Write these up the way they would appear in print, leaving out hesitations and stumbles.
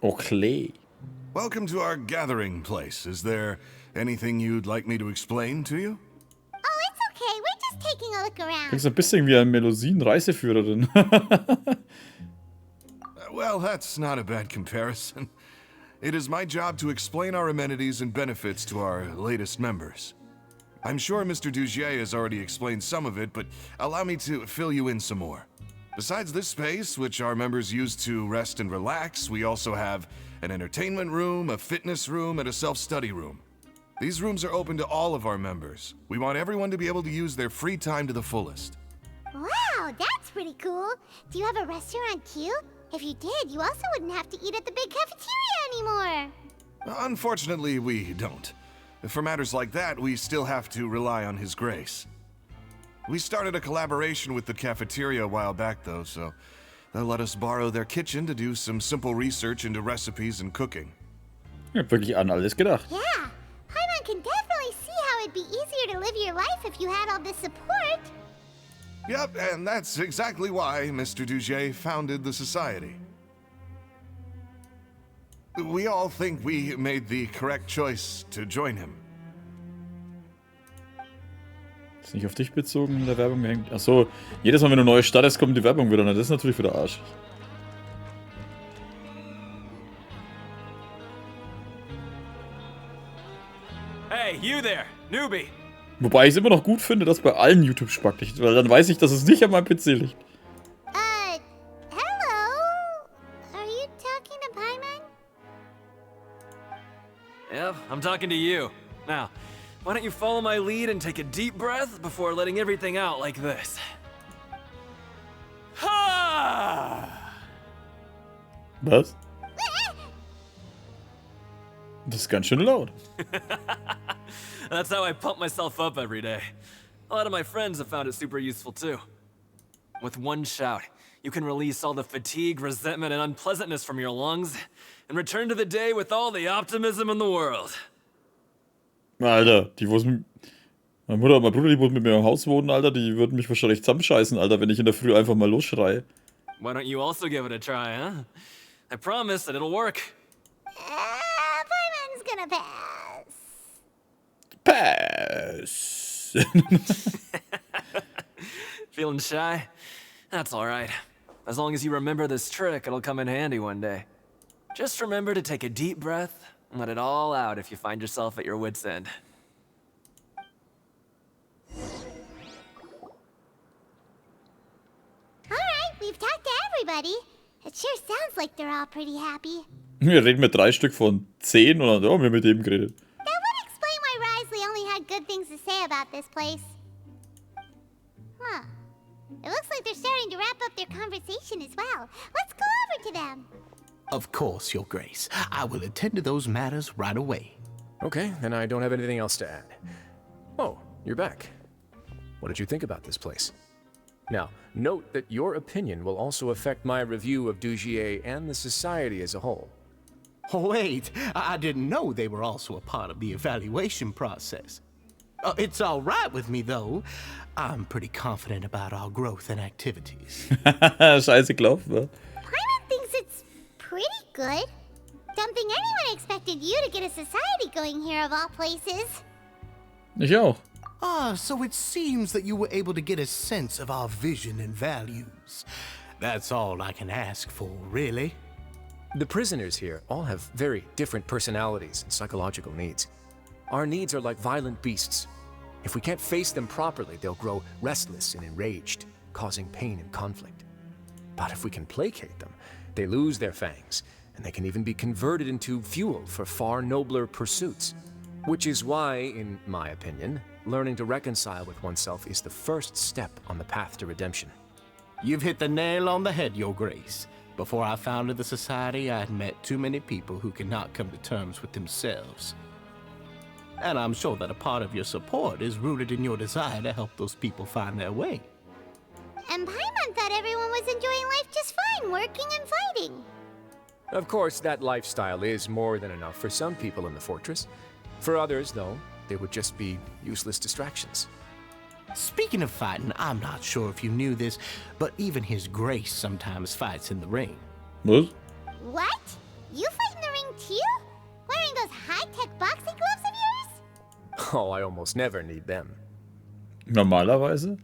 Okay. Welcome to our gathering place. Is there anything you'd like me to explain to you? Oh, it's okay. We're just taking a look around. Klingt so ein bisschen wie eine Melusine-Reiseführerin. Well, that's not a bad comparison. It is my job to explain our amenities and benefits to our latest members. I'm sure Mr. Dugier has already explained some of it, but allow me to fill you in some more. Besides this space, which our members use to rest and relax, we also have an entertainment room, a fitness room, and a self-study room. These rooms are open to all of our members. We want everyone to be able to use their free time to the fullest. Wow, that's pretty cool. Do you have a restaurant too? If you did, you also wouldn't have to eat at the big cafeteria anymore. Unfortunately, we don't. For matters like that, we still have to rely on His grace. We started a collaboration with the cafeteria a while back, though, so they'll let us borrow their kitchen to do some simple research into recipes and cooking. Ich hab wirklich an alles gedacht. Yeah, Paimon can definitely see how it'd be easier to live your life if you had all this support. Yep, and that's exactly why Mr. Dugier founded the society. We all think we made the correct choice to join him. Ist nicht auf dich bezogen in der Werbung gehängt. Achso, jedes Mal, wenn du neu startest, kommt die Werbung wieder. Na, das ist natürlich wieder Arsch. Hey, you there, newbie. Wobei ich es immer noch gut finde, dass bei allen YouTube liegt, weil dann weiß ich, dass es nicht an meinem PC liegt. Hello? Are you talking to Paimon? Yep, I'm talking to you. Now, why don't you follow my lead and take a deep breath before letting everything out like this? Ha! Was? Das ist ganz schön laut. That's how I pump myself up every day. A lot of my friends have found it super useful too. With one shout, you can release all the fatigue, resentment, and unpleasantness from your lungs and return to the day with all the optimism in the world. Alter, die wo meine Mutter und mein Bruder, die wohnen mit mir im Haus wohnen, Alter, die würden mich wahrscheinlich zusammenscheißen, Alter, wenn ich in der Früh einfach mal losschreie. Why don't you also give it a try, huh? I promise that it'll work. Paimon's gonna pass. Pass. Feeling shy? That's alright. As long as you remember this trick, it'll come in handy one day. Just remember to take a deep breath and let it all out if you find yourself at your wit's end. Alright, we've talked to everybody. It sure sounds like they're all pretty happy. Wir reden mit 3 Stück von 10 und dann haben wir mit dem geredet. That would explain why Risley only had good things to say about this place. Huh. It looks like they're starting to wrap up their conversation as well. Let's go over to them. Of course, Your Grace. I will attend to those matters right away. Okay, then I don't have anything else to add. Oh, you're back. What did you think about this place? Now, note that your opinion will also affect my review of Dugier and the society as a whole. Oh, wait, I didn't know they were also a part of the evaluation process. It's all right with me, though. I'm pretty confident about our growth and activities. Scheiße gelaufen, wa? Paimon thinks it's pretty good. Don't think anyone expected you to get a society going here of all places. Ich auch. So it seems that you were able to get a sense of our vision and values. That's all I can ask for, really. The prisoners here all have very different personalities and psychological needs. Our needs are like violent beasts. If we can't face them properly, they'll grow restless and enraged, causing pain and conflict. But if we can placate them, they lose their fangs, and they can even be converted into fuel for far nobler pursuits. Which is why, in my opinion, learning to reconcile with oneself is the first step on the path to redemption. You've hit the nail on the head, Your Grace. Before I founded the society, I had met too many people who could not come to terms with themselves. And I'm sure that a part of your support is rooted in your desire to help those people find their way. And Paimon thought everyone was enjoying life just fine, working and fighting. Of course, that lifestyle is more than enough for some people in the fortress. For others, though, they would just be useless distractions. Speaking of fighting, I'm not sure if you knew this, but even His Grace sometimes fights in the ring. Was? What? You fight boxing gloves of yours? Oh, I almost never need them. Normalerweise?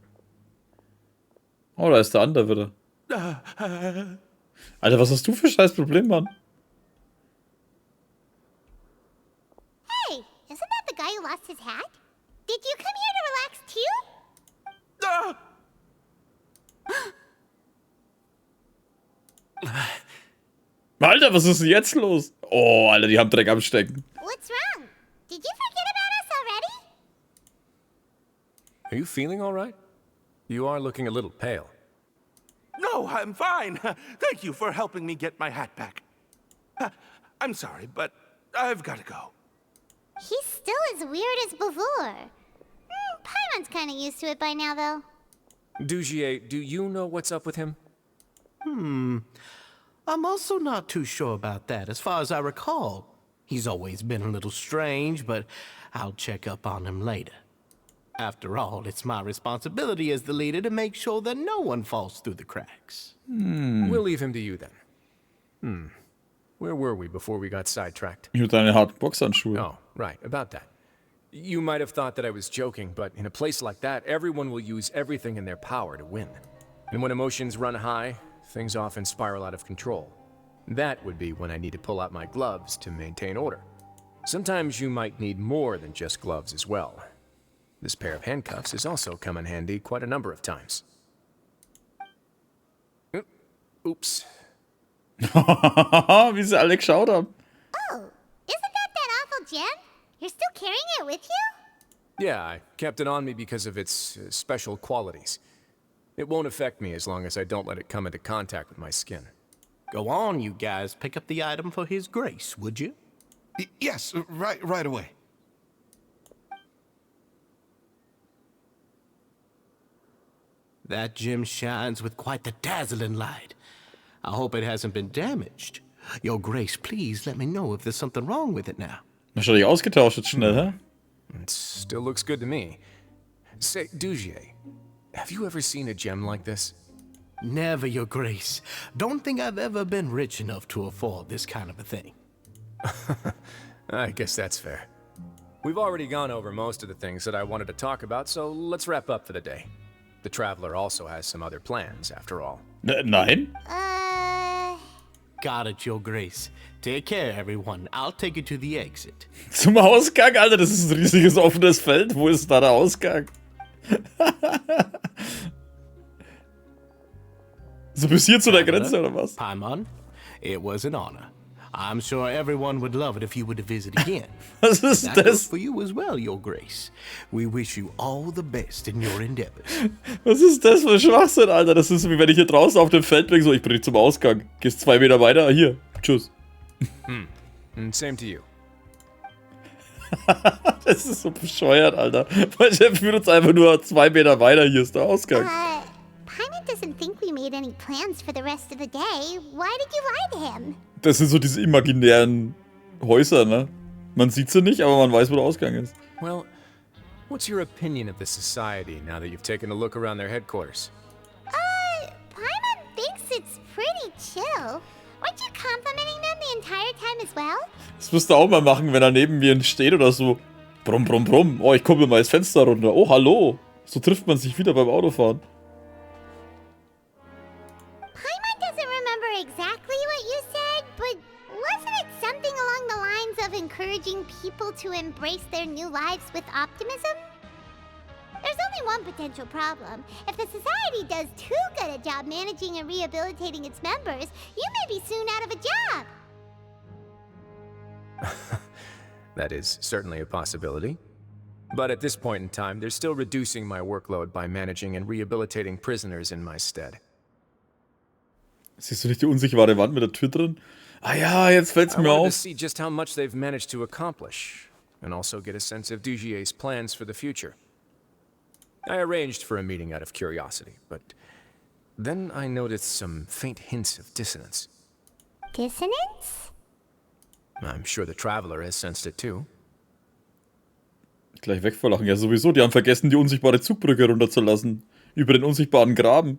Oh, da ist der andere wieder. Alter, was hast du für scheiß Problem, Mann? Hey, isn't that the guy who lost his hat? Did you come here to relax too? Alter, was ist denn jetzt los? Oh, Alter, die haben Dreck am Stecken. What's wrong? Did you forget about us already? Are you feeling all right? You are looking a little pale. No, I'm fine. Thank you for helping me get my hat back. I'm sorry, but I've got to go. He's still as weird as before. Paimon's kind of used to it by now, though. Dugier, do you know what's up with him? I'm also not too sure about that. As far as I recall, he's always been a little strange, but I'll check up on him later. After all, it's my responsibility as the leader to make sure that no one falls through the cracks. We'll leave him to you then. Where were we before we got sidetracked? Mit deinen harten Boxhandschuhe. Oh, right, about that. You might have thought that I was joking, but in a place like that, everyone will use everything in their power to win. And when emotions run high, things often spiral out of control. That would be when I need to pull out my gloves to maintain order. Sometimes you might need more than just gloves as well. This pair of handcuffs has also come in handy quite a number of times. Oops. Wie sie alle geschaut haben. Oh, isn't that awful gem? You're still carrying it with you? Yeah, I kept it on me because of its special qualities. It won't affect me as long as I don't let it come into contact with my skin. Go on, you guys. Pick up the item for his grace, would you? Yes, right away. That gem shines with quite the dazzling light. I hope it hasn't been damaged. Your Grace, please let me know if there's something wrong with it now. Wahrscheinlich ausgetauscht jetzt schnell, hä? It still looks good to me. Say, Dugier, have you ever seen a gem like this? Never, Your Grace. Don't think I've ever been rich enough to afford this kind of a thing. I guess that's fair. We've already gone over most of the things that I wanted to talk about, so let's wrap up for the day. The Traveler also has some other plans, after all. Nein? Got it, Your Grace. Take care, everyone. I'll take you to the exit. Zum Ausgang, Alter, das ist ein riesiges offenes Feld. Wo ist da der Ausgang? So bis hier zu der Grenze, oder was? Paimon, it was an honor. I'm sure everyone would love it if you were to visit again. Was ist That goes das? for you as well, Your Grace. We wish you all the best in your endeavors. Was ist das für ein Schwachsinn, Alter? Das ist wie wenn ich hier draußen auf dem Feld bin, so, ich bring dich zum Ausgang. Gehst 2 Meter weiter, hier. Tschüss. And same to you. Das ist so bescheuert, Alter. Weil der führt uns einfach nur 2 Meter weiter, hier ist der Ausgang. Paimon doesn't think we made any plans for the rest of the day. Why did you lie to him? Das sind so diese imaginären Häuser, ne? Man sieht sie nicht, aber man weiß, wo der Ausgang ist. Well, what's your opinion of the Society now that you've taken a look around their headquarters? Paimon thinks it's pretty chill. Weren't you complimenting them the entire time as well? Das müsst ihr auch mal machen, wenn er neben mir steht oder so. Brumm, brumm, brumm. Oh, ich kuppel mal das Fenster runter. Oh, hallo. So trifft man sich wieder beim Autofahren. Paimon doesn't remember exactly what you said, but wasn't it something along the lines of encouraging people to embrace their new lives with optimism? There's only one potential problem. If the Society does too good a job managing and rehabilitating its members, you may be soon out of a job. That is certainly a possibility. But at this point in time, they're still reducing my workload by managing and rehabilitating prisoners in my stead. Siehst du nicht die unsichtbare Wand mit der Tür drin? Ah ja, jetzt fällt's I mir wanted to auf. see just how much they've managed to accomplish, and also get a sense of Dugier's plans for the future. I arranged for a meeting out of curiosity, but then I noticed some faint hints of dissonance. Dissonance? I'm sure the Traveler has sensed it too. Gleich wegverlachen. Ja, sowieso. Die haben vergessen, die unsichtbare Zugbrücke runterzulassen. Über den unsichtbaren Graben.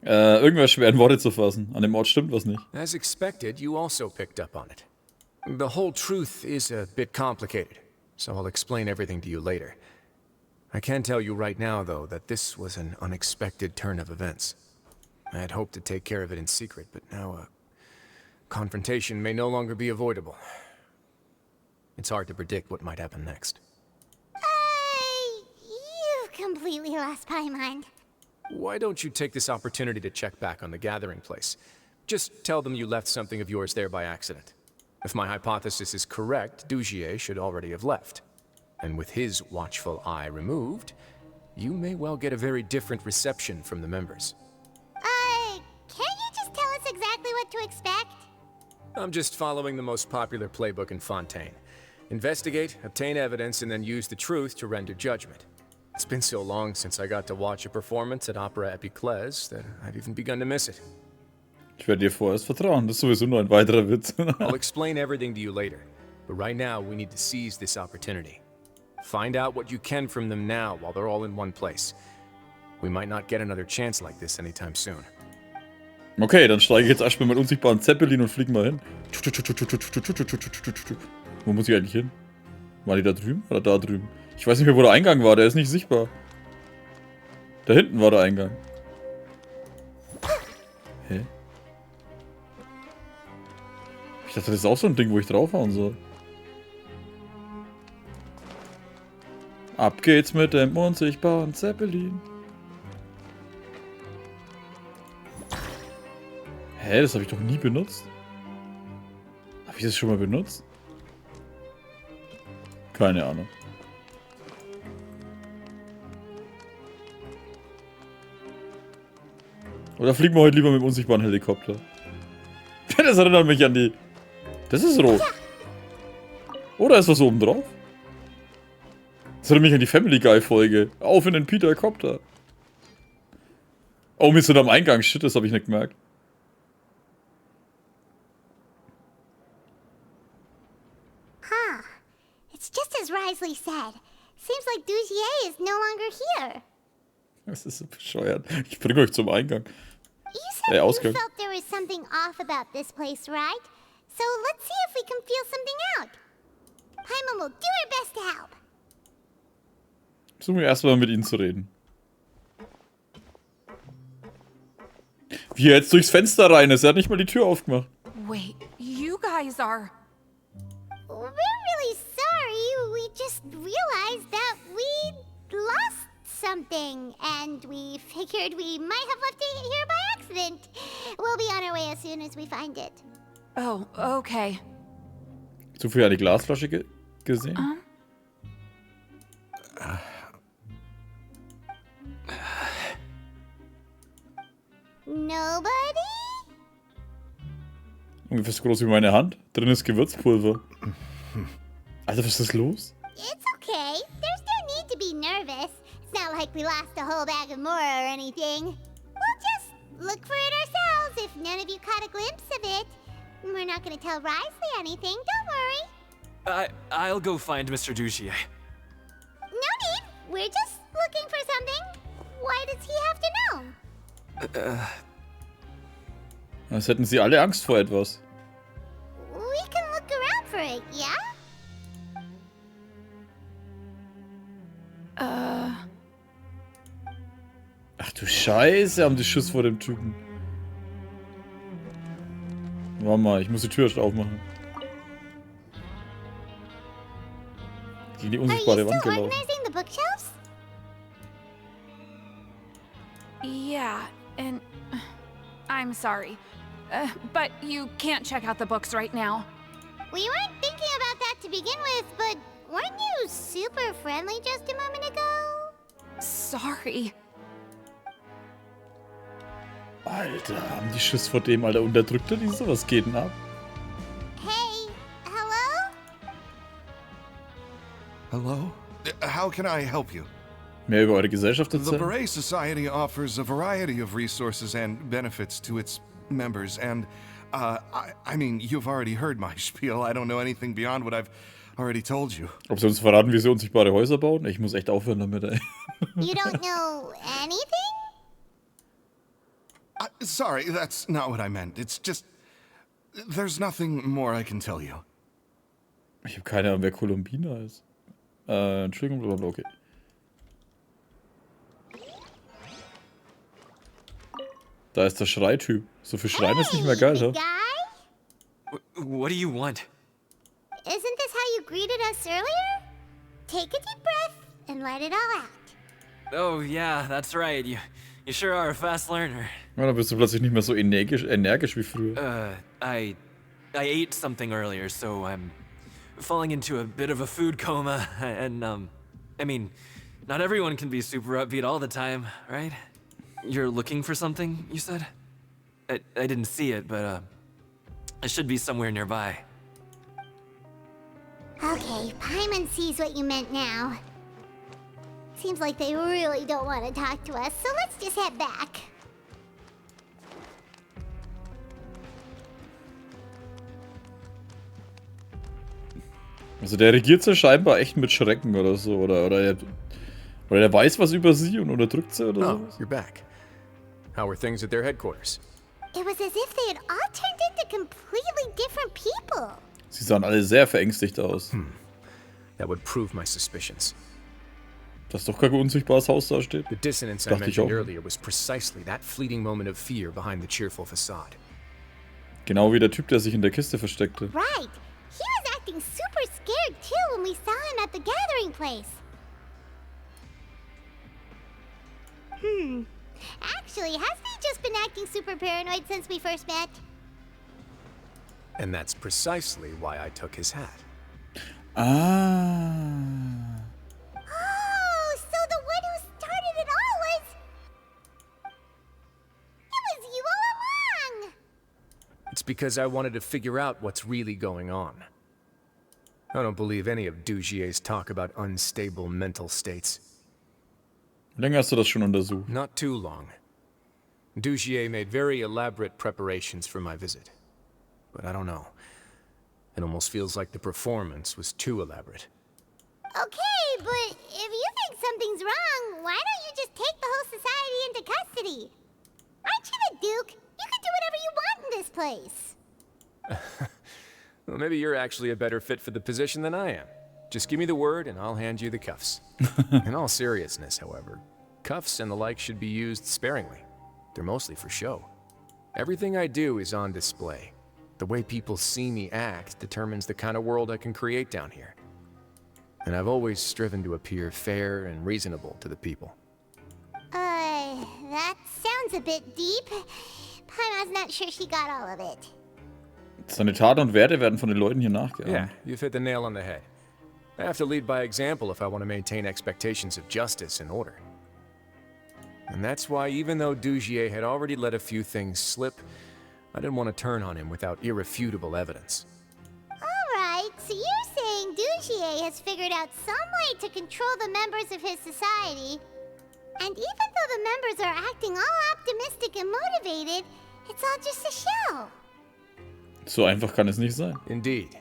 Irgendwer schwer in Worte zu fassen. An dem Ort stimmt was nicht. As expected, you also picked up on it. The whole truth is a bit complicated, so I'll explain everything to you later. I can tell you right now, though, that this was an unexpected turn of events. I had hoped to take care of it in secret, but now a confrontation may no longer be avoidable. It's hard to predict what might happen next. You've completely lost my mind. Why don't you take this opportunity to check back on the gathering place? Just tell them you left something of yours there by accident. If my hypothesis is correct, Dugier should already have left. And with his watchful eye removed, you may well get a very different reception from the members. Can't you just tell us exactly what to expect? I'm just following the most popular playbook in Fontaine. Investigate, obtain evidence, and then use the truth to render judgment. It's been so long since I got to watch a performance at Opera Epiclese that I've even begun to miss it. Ich werde dir vorerst vertrauen. Das ist sowieso nur ein weiterer Witz. I'll explain everything to you later, but right now we need to seize this opportunity. Find out what you can from them now while they're all in one place. We might not get another chance like this anytime soon. Okay, dann steige ich jetzt erstmal mit unsichtbaren Zeppelin und fliegen mal hin. Wo muss ich eigentlich hin? War die da drüben oder da drüben? Ich weiß nicht mehr, wo der Eingang war. Der ist nicht sichtbar. Da hinten war der Eingang. Hä? Ich dachte, das ist auch so ein Ding, wo ich draufhauen soll. Ab geht's mit dem unsichtbaren Zeppelin. Hä, das habe ich doch nie benutzt. Habe ich das schon mal benutzt? Keine Ahnung. Oder fliegen wir heute lieber mit dem unsichtbaren Helikopter? Das erinnert mich an die... Das ist rot. Oder ist was oben drauf? Das erinnert mich an die Family Guy Folge. Auf in den Peter Copter. Oh, wir sind am Eingang. Shit, das habe ich nicht gemerkt. It's just as Risley said. Seems like Dugier is no longer here. Das ist so bescheuert. Ich bringe euch zum Eingang. You said you Ausgang. felt there was something off about this place, right? So let's see if we can feel something out. Paimon will do her best to help. Versuchen wir erstmal mit ihnen zu reden. Wie er jetzt durchs Fenster rein ist. Er hat nicht mal die Tür aufgemacht. Wait, you guys are... We're really sorry. We just realized that we lost something, and we figured we might have left it here by accident. We'll be on our way as soon as we find it. Oh, okay. Zufällig eine Glasflasche gesehen? Nobody? Ungefähr so groß wie meine Hand. Drin ist Gewürzpulver. Alter, was ist los? It's okay. There's no need to be nervous. It's not like we lost a whole bag of Mora or anything. We'll just look for it ourselves if none of you caught a glimpse of it. We're not gonna tell Risley anything, don't worry. I'll go find Mr. Dugier. No need. We're just looking for something. Why does he have to know? Als hätten sie alle Angst vor etwas. We can look around for it, yeah? Ach du Scheiße, haben die Schiss vor dem Typen. Warte mal, ich muss die Tür erst aufmachen. Gegen die Are you unsichtbare still Wand gelaufen. organizing the bookshelves? Yeah, and... I'm sorry. But you can't check out the books right now. We weren't thinking about that to begin with, but weren't you super friendly just a moment ago? Sorry. Alter, haben die Schiss vor dem, Alter. Unterdrückt er die so? Was geht denn ab? Hey, hello? Hello? How can I help you? Mehr über eure Gesellschaft The erzählen? Beret Society offers a variety of resources and benefits to its members, and, I mean, you've already heard my spiel. I don't know anything beyond what I've already told you. Ob sie uns verraten, wie sie unsichtbare Häuser bauen? Ich muss echt aufhören damit, ey. You don't know anything? Sorry, that's not what I meant. It's just... There's nothing more I can tell you. Ich habe keine Ahnung, wer Columbina ist. Entschuldigung, blablabla, okay. Da ist der Schreityp. So viel Schreien ist nicht mehr geil, big ne? guy? What do you want? Isn't this how you greeted us earlier? Take a deep breath and let it all out. Oh, yeah, that's right. You sure are a fast learner. Ja, dann bist du plötzlich nicht mehr so energisch wie früher. I ate something earlier, so I'm falling into a bit of a food coma, and, I mean, not everyone can be super upbeat all the time, right? You're looking for something, you said? I didn't see it, but, it should be somewhere nearby. Okay, Paimon sees what you meant now. Seems like they really don't want to talk to us, so let's just head back. Also der regiert sie scheinbar echt mit Schrecken oder so. Oder der weiß was über sie und unterdrückt sie oder Oh, sowas. you're back. How were things at their headquarters? It was as if they had all turned into completely different people. Sie sahen alle sehr verängstigt aus. That would prove my suspicions. Dass doch kein unsichtbares Haus da steht. The dissonance I Dachte ich mentioned auch. earlier was precisely that fleeting moment of fear behind the cheerful facade. Genau wie der Typ, der sich in der Kiste versteckte. Right. He was acting super scared too when we saw him at the gathering place. Actually, hasn't he just been acting super paranoid since we first met? And that's precisely why I took his hat. Ah. Oh, so the one who started it all was... It was you all along! It's because I wanted to figure out what's really going on. I don't believe any of Dugier's talk about unstable mental states. Wie lange hast du das schon untersucht? Not too long. Dugier made very elaborate preparations for my visit. But I don't know. It almost feels like the performance was too elaborate. Okay, but if you think something's wrong, why don't you just take the whole society into custody? Aren't you the Duke? You can do whatever you want in this place. Well, maybe you're actually a better fit for the position than I am. Just give me the word and I'll hand you the cuffs. In all seriousness, however, cuffs and the like should be used sparingly. They're mostly for show. Everything I do is on display. The way people see me act determines the kind of world I can create down here. And I've always striven to appear fair and reasonable to the people. That sounds a bit deep. Paimon's not sure she got all of it. Seine Taten und Werte werden von den Leuten hier nachgeahmt. Yeah, you've hit the nail on the head. I have to lead by example if I want to maintain expectations of justice and order. And that's why even though Dugier had already let a few things slip, I didn't want to turn on him without irrefutable evidence. Alright, so you're saying Dugier has figured out some way to control the members of his society. And even though the members are acting all optimistic and motivated, it's all just a show. So einfach kann es nicht sein. Indeed.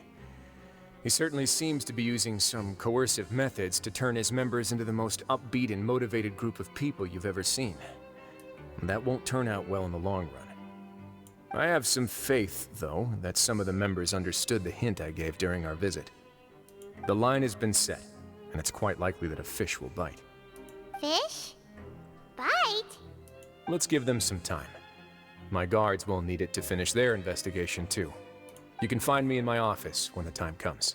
He certainly seems to be using some coercive methods to turn his members into the most upbeat and motivated group of people you've ever seen. And that won't turn out well in the long run. I have some faith, though, that some of the members understood the hint I gave during our visit. The line has been set, and it's quite likely that a fish will bite. Fish? Bite? Let's give them some time. My guards will need it to finish their investigation, too. You can find me in my office when the time comes.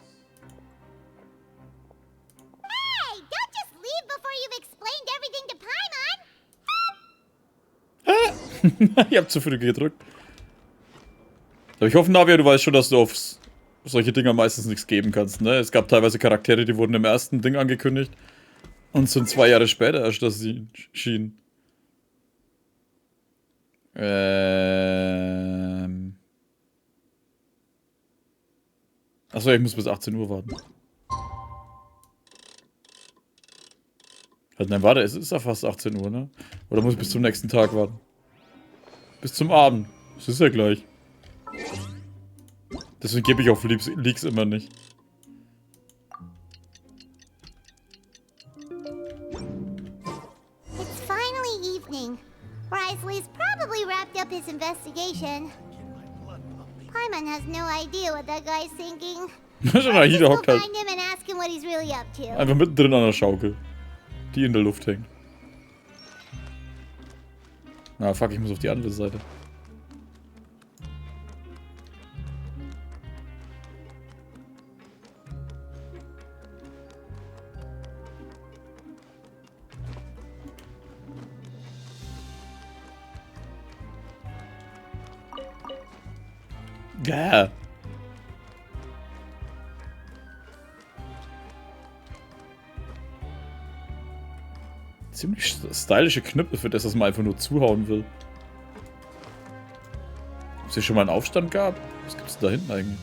Hey, don't just leave before you've explained everything to Paimon! Ich hab zu früh gedrückt. Aber ich hoffe, Navia, du weißt schon, dass du auf solche Dinger meistens nichts geben kannst, ne? Es gab teilweise Charaktere, die wurden im ersten Ding angekündigt und sind 2 Jahre später erst erschienen. Achso, ich muss bis 18 Uhr warten. Halt, nein, warte, es ist ja fast 18 Uhr, ne? Oder muss ich bis zum nächsten Tag warten? Bis zum Abend. Es ist ja gleich. Deswegen gebe ich auf Leaks immer nicht. It's finally evening. Wriothesley's probably wrapped up his investigation. Paimon has no idea what that guy's thinking. Nahida Go hockt halt find him and ask him what he's really up to. einfach mittendrin an der Schaukel, die in der Luft hängt. Na, fuck, ich muss auf die andere Seite. Ja. Ziemlich stylische Knüppel für das, was man einfach nur zuhauen will. Ob es hier schon mal einen Aufstand gab? Was gibt's denn da hinten eigentlich?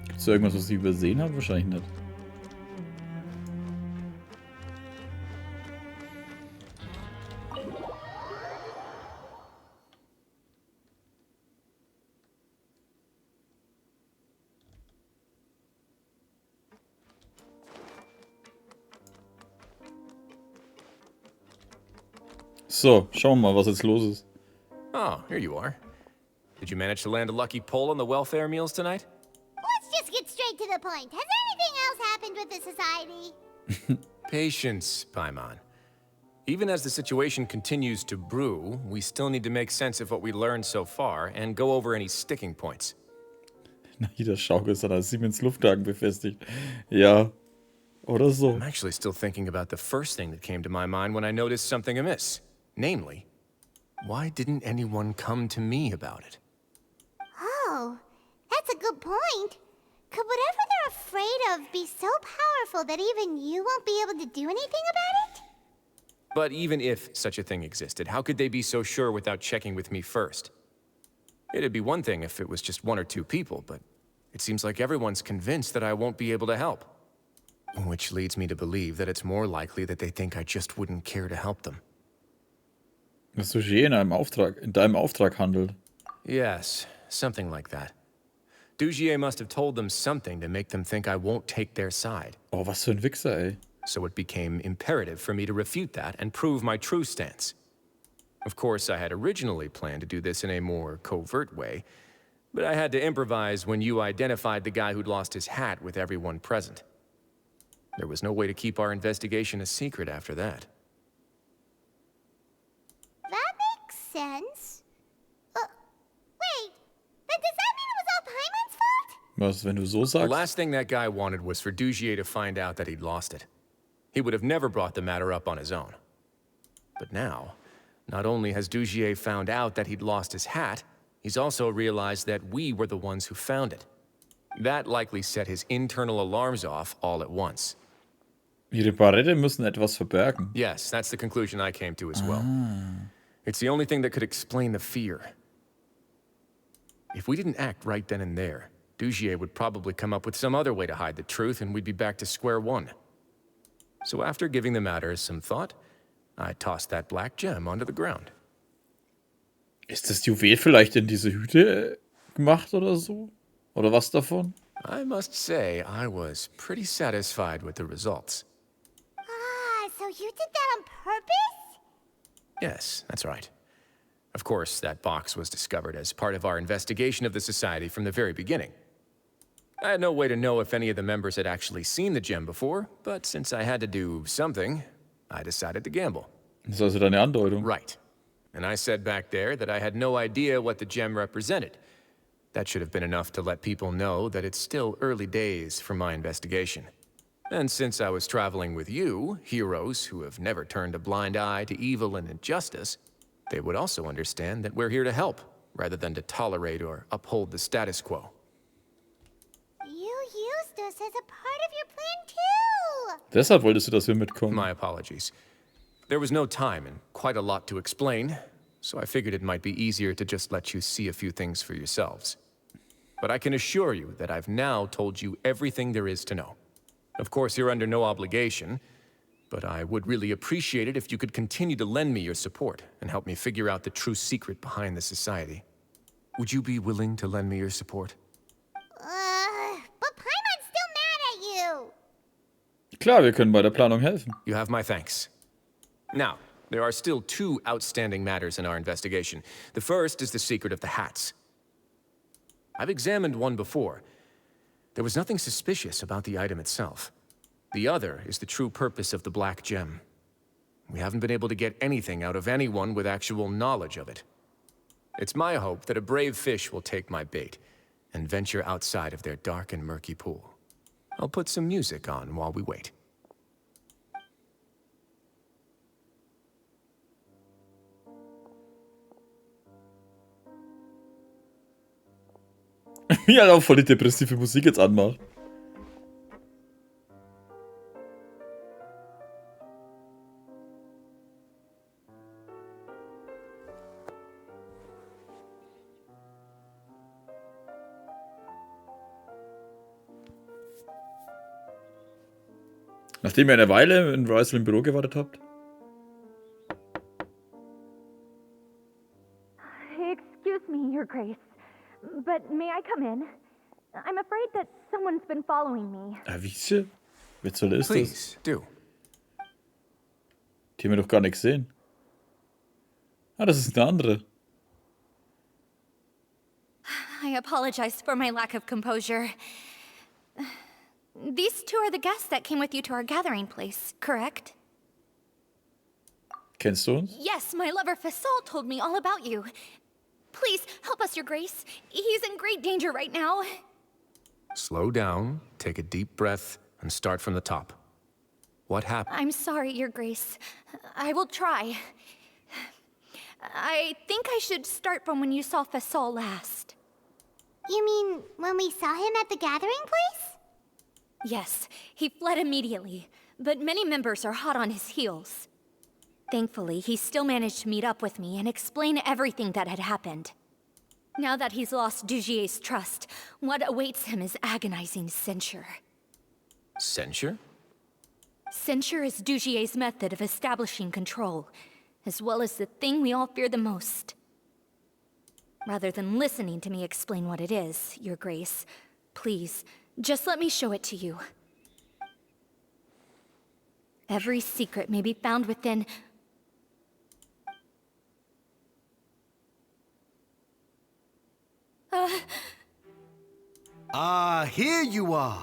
Gibt's da irgendwas, was ich übersehen habe? Wahrscheinlich nicht. So, schauen wir mal, was jetzt los ist. Oh, here you are. Did you manage to land a lucky pull on the welfare meals tonight? Let's just get straight to the point. Has anything else happened with the society? Patience, Paimon. Even as the situation continues to brew, we still need to make sense of what we learned so far and go over any sticking points. Nahida Schaukel ist an einer Siemens Luftwagen befestigt. Ja. Oder so. I'm actually still thinking about the first thing that came to my mind when I noticed something amiss. Namely, why didn't anyone come to me about it? Oh, that's a good point. Could whatever they're afraid of be so powerful that even you won't be able to do anything about it? But even if such a thing existed, how could they be so sure without checking with me first? It'd be one thing if it was just one or two people, but it seems like everyone's convinced that I won't be able to help. Which leads me to believe that it's more likely that they think I just wouldn't care to help them. Dass Dugier in deinem Auftrag handelt. Yes, something like that. Dugier must have told them something to make them think I won't take their side. Oh, was für ein Wichser, ey. So it became imperative for me to refute that and prove my true stance. Of course, I had originally planned to do this in a more covert way, but I had to improvise when you identified the guy who'd lost his hat with everyone present. There was no way to keep our investigation a secret after that. That makes sense. Wait, but does that mean it was all Paimon's fault? Was, wenn du so The sagst? last thing that guy wanted was for Dugier to find out that he'd lost it. He would have never brought the matter up on his own. But now, not only has Dugier found out that he'd lost his hat, he's also realized that we were the ones who found it. That likely set his internal alarms off all at once. Ihre Barette müssen etwas verbergen. Yes, that's the conclusion I came to as well. It's the only thing that could explain the fear. If we didn't act right then and there, Dugier would probably come up with some other way to hide the truth and we'd be back to square one. So after giving the matter some thought, I tossed that black gem onto the ground. Ist das Juwel vielleicht in diese Hüte gemacht oder so? Oder was davon? I must say, I was pretty satisfied with the results. Ah, so you did that on purpose? Yes, that's right. Of course, that box was discovered as part of our investigation of the Society from the very beginning. I had no way to know if any of the members had actually seen the gem before, but since I had to do something, I decided to gamble. Das ist also deine Andeutung. Right. And I said back there that I had no idea what the gem represented. That should have been enough to let people know that it's still early days for my investigation. And since I was traveling with you, heroes who have never turned a blind eye to evil and injustice, they would also understand that we're here to help, rather than to tolerate or uphold the status quo. You used us as a part of your plan too! Deshalb wolltest du, dass wir mitkommen. My apologies. There was no time and quite a lot to explain, so I figured it might be easier to just let you see a few things for yourselves. But I can assure you that I've now told you everything there is to know. Of course, you're under no obligation, but I would really appreciate it if you could continue to lend me your support and help me figure out the true secret behind the Society. Would you be willing to lend me your support? But Paimon's still mad at you! Klar, wir können bei der Planung helfen. You have my thanks. Now, There are still 2 outstanding matters in our investigation. The first is the secret of the hats. I've examined one before. There was nothing suspicious about the item itself. The other is the true purpose of the black gem. We haven't been able to get anything out of anyone with actual knowledge of it. It's my hope that a brave fish will take my bait and venture outside of their dark and murky pool. I'll put some music on while we wait. Wie halt auch voll die depressive Musik jetzt anmacht. Nachdem ihr eine Weile in Rysel im Büro gewartet habt. Excuse me, Your Grace, but may I come in? I'm afraid that someone's been following me. Wie? Wer zur Hölle ist das? Please, do. Die haben wir doch gar nicht gesehen. Ah, das ist eine andere. I apologize for my lack of composure. These 2 are the guests that came with you to our gathering place, correct? Kennst du uns? Yes, my lover Fasol told me all about you. Please, help us, Your Grace. He's in great danger right now. Slow down, take a deep breath, and start from the top. What happened? I'm sorry, Your Grace. I will try. I think I should start from when you saw Fasol last. You mean when we saw him at the gathering place? Yes, he fled immediately, but many members are hot on his heels. Thankfully, he still managed to meet up with me and explain everything that had happened. Now that he's lost Dugier's trust, what awaits him is agonizing censure. Censure? Censure is Dugier's method of establishing control, as well as the thing we all fear the most. Rather than listening to me explain what it is, Your Grace, please, just let me show it to you. Every secret may be found within... Here you are.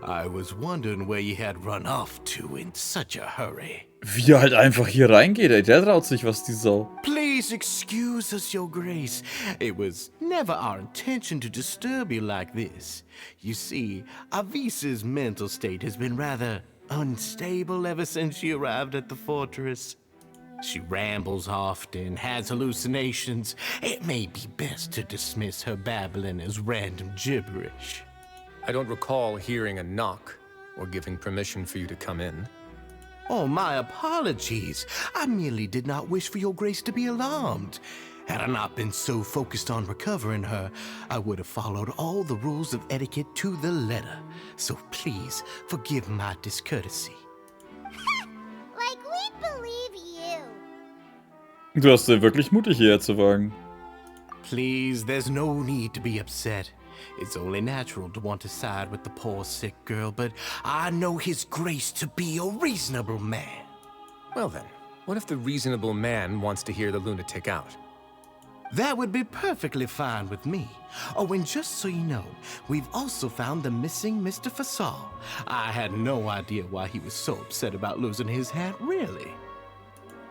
I was wondering where you had run off to in such a hurry. Wie er halt einfach hier reingeht, ey. Der traut sich was, die Sau. Please excuse us, Your Grace. It was never our intention to disturb you like this. You see, Avisa's mental state has been rather unstable ever since she arrived at the fortress. She rambles often, has hallucinations. It may be best to dismiss her babbling as random gibberish. I don't recall hearing a knock or giving permission for you to come in. Oh, my apologies. I merely did not wish for Your Grace to be alarmed. Had I not been so focused on recovering her, I would have followed all the rules of etiquette to the letter. So please, forgive my discourtesy. Like we believe you. Du hast wirklich mutig hierher zu wagen. Please, there's no need to be upset. It's only natural to want to side with the poor sick girl, but I know His Grace to be a reasonable man. Well then, what if the reasonable man wants to hear the lunatic out? That would be perfectly fine with me. Oh, and just so you know, we've also found the missing Mr. Fasol. I had no idea why he was so upset about losing his hat, really.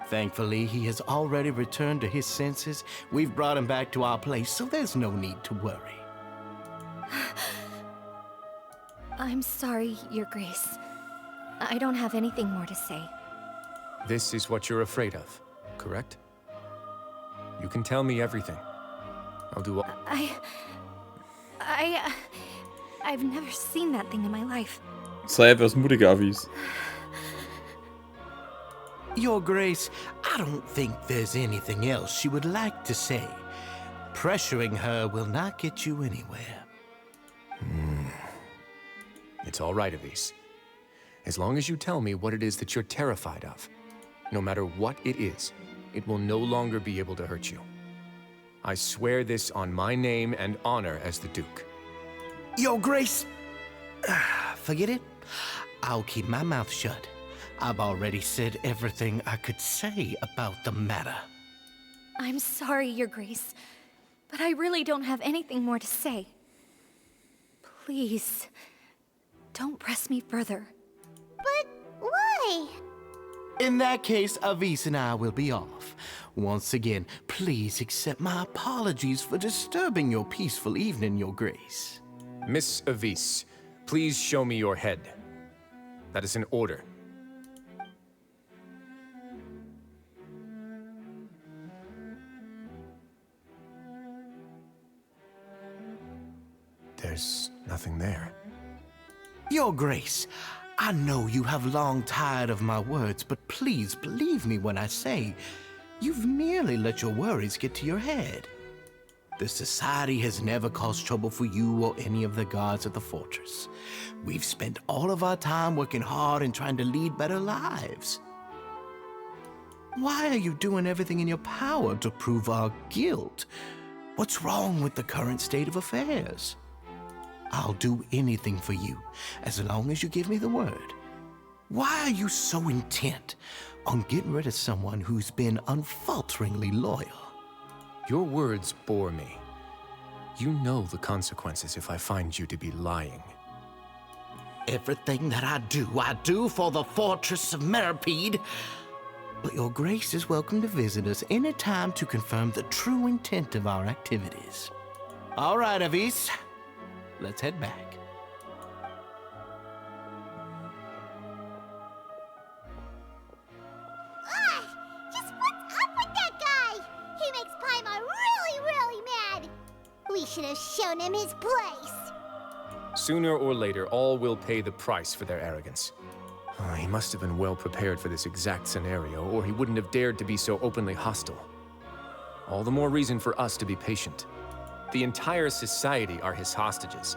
Thankfully, he has already returned to his senses. We've brought him back to our place, so there's no need to worry. I'm sorry, Your Grace. I don't have anything more to say. This is what you're afraid of, correct? You can tell me everything. I'll do all... I've never seen that thing in my life. Sei etwas mutiger, Avis. Your Grace, I don't think there's anything else she would like to say. Pressuring her will not get you anywhere. It's all right, Avis. As long as you tell me what it is that you're terrified of, no matter what it is, it will no longer be able to hurt you. I swear this on my name and honor as the Duke. Your Grace, forget it. I'll keep my mouth shut. I've already said everything I could say about the matter. I'm sorry, Your Grace, but I really don't have anything more to say. Please, don't press me further. But why? In that case, Avis and I will be off. Once again, please accept my apologies for disturbing your peaceful evening, Your Grace. Miss Avis, please show me your head. That is an order. There's nothing there. Your Grace, I know you have long tired of my words, but please believe me when I say you've merely let your worries get to your head. The Society has never caused trouble for you or any of the guards at the fortress. We've spent all of our time working hard and trying to lead better lives. Why are you doing everything in your power to prove our guilt? What's wrong with the current state of affairs? I'll do anything for you, as long as you give me the word. Why are you so intent on getting rid of someone who's been unfalteringly loyal? Your words bore me. You know the consequences if I find you to be lying. Everything that I do for the Fortress of Meropide. But Your Grace is welcome to visit us any time to confirm the true intent of our activities. All right, Avis. Let's head back. Just what's up with that guy? He makes Paimon really, really mad. We should have shown him his place. Sooner or later, all will pay the price for their arrogance. Oh, he must have been well prepared for this exact scenario, or he wouldn't have dared to be so openly hostile. All the more reason for us to be patient. The entire society are his hostages.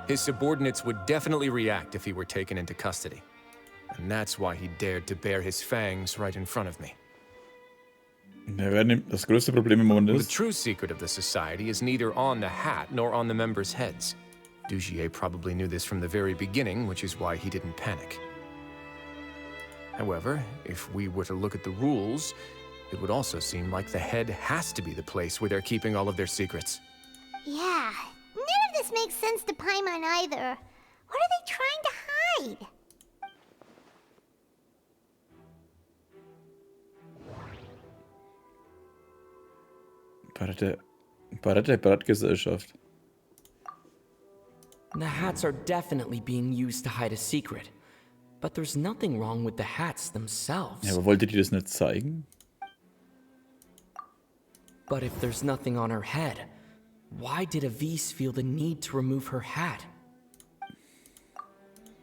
His subordinates would definitely react if he were taken into custody. And that's why he dared to bare his fangs right in front of me. Das größte Problem im Moment The ist, true secret of the society is neither on the hat nor on the members' heads. Dugier probably knew this from the very beginning, which is why he didn't panic. However, if we were to look at the rules, it would also seem like the head has to be the place where they're keeping all of their secrets. Yeah, none of this makes sense to Paimon either. What are they trying to hide? Bratgesellschaft. The hats are definitely being used to hide a secret. But there's nothing wrong with the hats themselves. Ja, aber wolltet ihr das nicht zeigen? But if there's nothing on her head, why did Avis feel the need to remove her hat?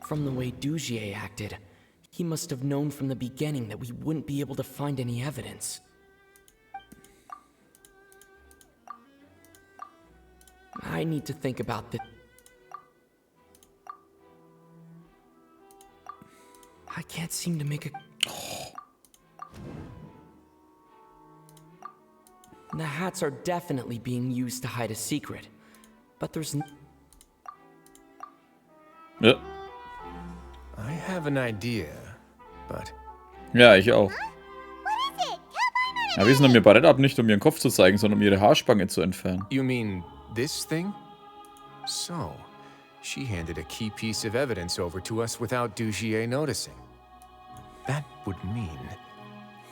From the way Dugier acted, he must have known from the beginning that we wouldn't be able to find any evidence. I need to think about this. I can't seem to make a... The hats are definitely being used to hide a secret, but there's Ja. I have an idea, but... Ja, ich auch. What is it? Tell Paimon Ja, wir sind um ihr Barett ab, nicht um ihren Kopf zu zeigen, sondern um ihre Haarspange zu entfernen. You mean this thing? So, she handed a key piece of evidence over to us without Dugier noticing. That would mean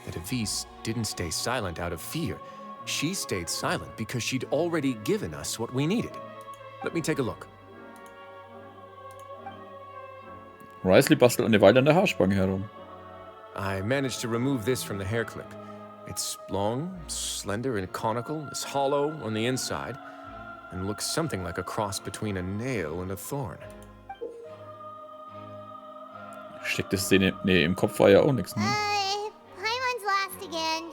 that Avis didn't stay silent out of fear. She stayed silent because she'd already given us what we needed. Let me take a look. Wriothesley bastelt eine Weile an der Haarspange herum. I managed to remove this from the hair clip. It's long, slender, and conical, is hollow on the inside, and looks something like a cross between a nail and a thorn. Steckt das Szene... Nee, im Kopf war ja auch nichts, ne? Paimon's lost again.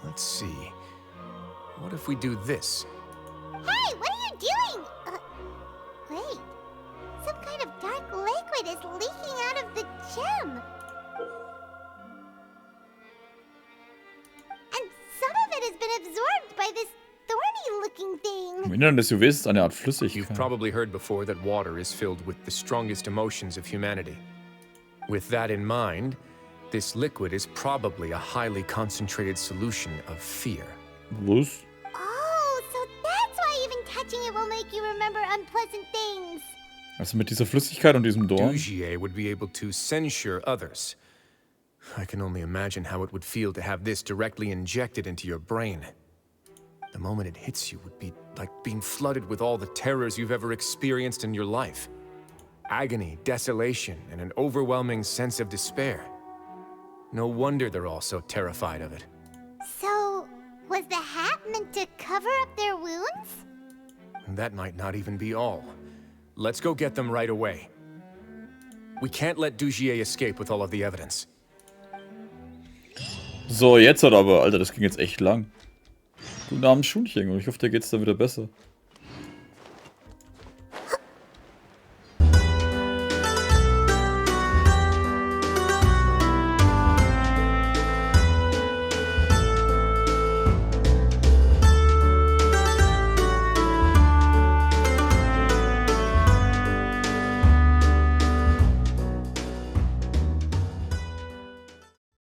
Let's see. What if we do this? Hey, what are you doing? Wait. Some kind of dark liquid is leaking out of the gem. And some of it has been absorbed by this thorny-looking thing. Im Inneren des Juwels ist eine Art You've Flüssigkeit. probably heard before that water is filled with the strongest emotions of humanity. With that in mind, This liquid is probably a highly concentrated solution of fear. Was? Oh, so that's why even touching it will make you remember unpleasant things. Also mit dieser Flüssigkeit und diesem Dorn? Dugier would be able to censure others. I can only imagine how it would feel to have this directly injected into your brain. The moment it hits you would be like being flooded with all the terrors you've ever experienced in your life. Agony, desolation, and an overwhelming sense of despair. No wonder they're all so terrified of it. So, was the hat meant to cover up their wounds? And that might not even be all. Let's go get them right away. We can't let Dugier escape with all of the evidence. So, jetzt hat aber, Alter, das ging jetzt echt lang. Guten Abend, Schulchen, und ich hoffe, dir geht's dann wieder besser.